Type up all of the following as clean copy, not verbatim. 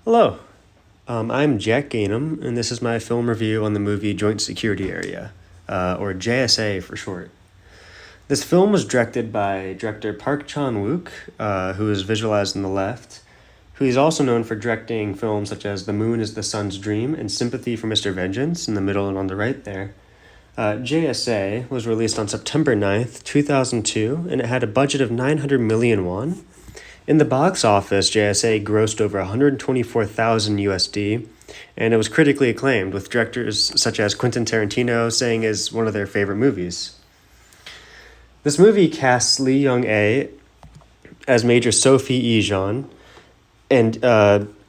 Hello, I'm Jack Gainham, and this is my film review on the movie Joint Security Area, or JSA for short. This film was directed by director Park Chan-wook, who is visualized on the left, who is also known for directing films such as The Moon is the Sun's Dream and Sympathy for Mr. Vengeance in the middle and on the right there. JSA was released on September 9th, 2002, and it had a budget of 900 million won. In the box office, JSA grossed over 124,000 USD, and it was critically acclaimed, with directors such as Quentin Tarantino saying it's one of their favorite movies. This movie casts Lee Young-ae as Major Sophie Lee-jeon, and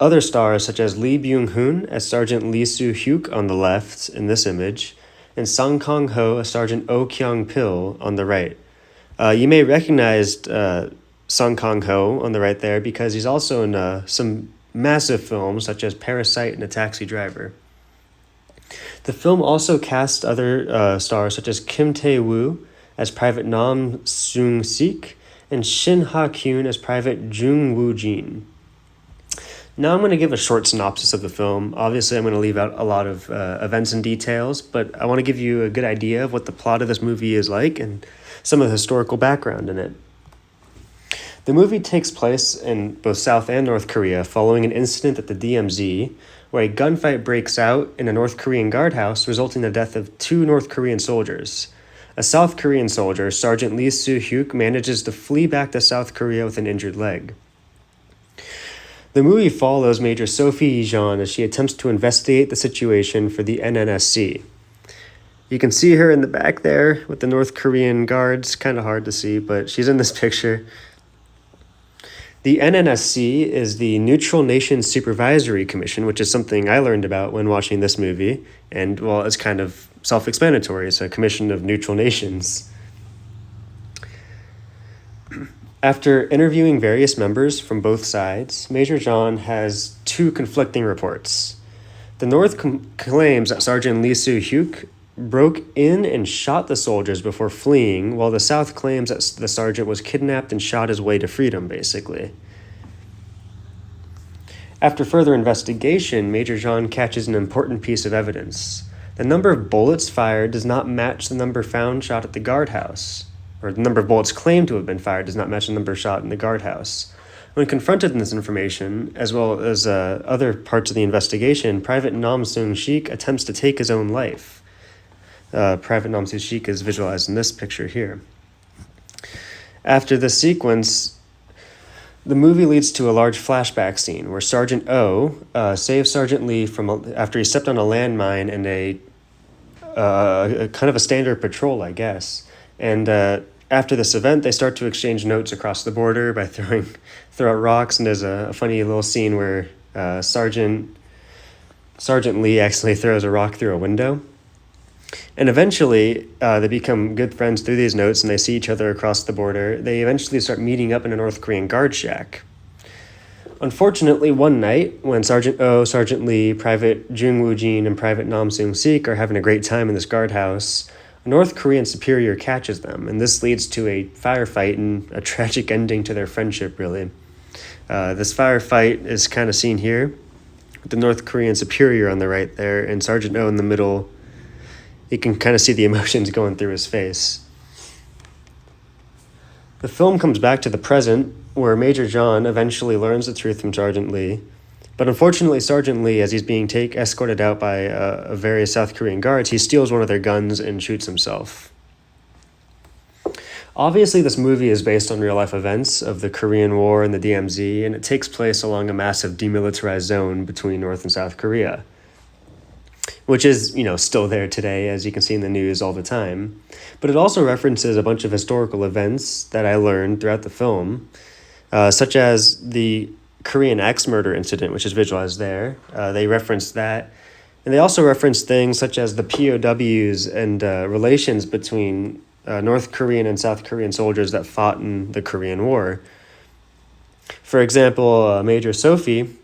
other stars such as Lee Byung-hun as Sergeant Lee Soo-hyuk on the left in this image, and Sang Kang-ho as Sergeant Oh Kyung-pil on the right. You may recognize Sang Kang-ho on the right there because he's also in some massive films such as Parasite and A Taxi Driver. The film also cast other stars such as Kim Tae-woo as Private Nam Seung-sik and Shin Ha-kyun as Private Jung Woo-jin. Now I'm going to give a short synopsis of the film. Obviously, I'm going to leave out a lot of events and details, but I want to give you a good idea of what the plot of this movie is like and some of the historical background in it. The movie takes place in both South and North Korea following an incident at the DMZ where a gunfight breaks out in a North Korean guardhouse, resulting in the death of 2 North Korean soldiers. A South Korean soldier, Sergeant Lee Soo-hyuk, manages to flee back to South Korea with an injured leg. The movie follows Major Sophie Lee-jeon as she attempts to investigate the situation for the NNSC. You can see her in the back there with the North Korean guards. Kind of hard to see, but she's in this picture. The NNSC is the Neutral Nations Supervisory Commission, which is something I learned about when watching this movie. And, well, it's kind of self-explanatory. It's a commission of neutral nations. After interviewing various members from both sides, Major John has 2 conflicting reports. The North claims that Sergeant Lee Soo-hyuk broke in and shot the soldiers before fleeing, while the South claims that the sergeant was kidnapped and shot his way to freedom, basically. After further investigation, Major John catches an important piece of evidence. The number of bullets fired does not match the number found shot at the guardhouse, or the number of bullets claimed to have been fired does not match the number shot in the guardhouse. When confronted with this information, as well as other parts of the investigation, Private Nam Seung-sik attempts to take his own life. Private Nam Seung-sik is visualized in this picture here. After this sequence, the movie leads to a large flashback scene where Sergeant O saves Sergeant Lee after he stepped on a landmine in a kind of a standard patrol, I guess. And after this event, they start to exchange notes across the border by throw out rocks, and there's a funny little scene where Sergeant Lee actually throws a rock through a window. And eventually, they become good friends through these notes, and they see each other across the border. They eventually start meeting up in a North Korean guard shack. Unfortunately, one night, when Sergeant O, Sergeant Lee, Private Jung Woo-jin, and Private Nam Seung-sik are having a great time in this guardhouse, a North Korean superior catches them, and this leads to a firefight and a tragic ending to their friendship, really. This firefight is kind of seen here, with the North Korean superior on the right there, and Sergeant O in the middle. You can kind of see the emotions going through his face. The film comes back to the present, where Major John eventually learns the truth from Sergeant Lee. But unfortunately, Sergeant Lee, as he's being escorted out by various South Korean guards, he steals one of their guns and shoots himself. Obviously, this movie is based on real-life events of the Korean War and the DMZ, and it takes place along a massive demilitarized zone between North and South Korea, which is, still there today, as you can see in the news all the time. But it also references a bunch of historical events that I learned throughout the film, such as the Korean axe murder incident, which is visualized there. They reference that. And they also reference things such as the POWs and relations between North Korean and South Korean soldiers that fought in the Korean War. For example, Major Sophie,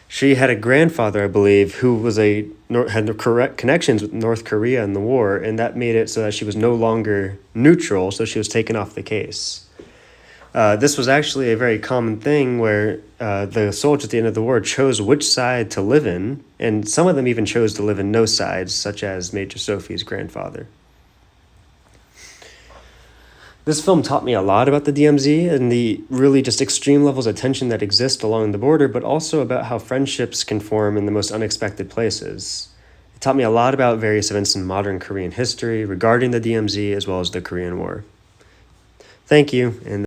she had a grandfather, I believe, who had the correct connections with North Korea in the war, and that made it so that she was no longer neutral, so she was taken off the case. This was actually a very common thing where the soldiers at the end of the war chose which side to live in, and some of them even chose to live in no sides, such as Major Sophie's grandfather. This film taught me a lot about the DMZ and the really just extreme levels of tension that exist along the border, but also about how friendships can form in the most unexpected places. It taught me a lot about various events in modern Korean history regarding the DMZ as well as the Korean War. Thank you, and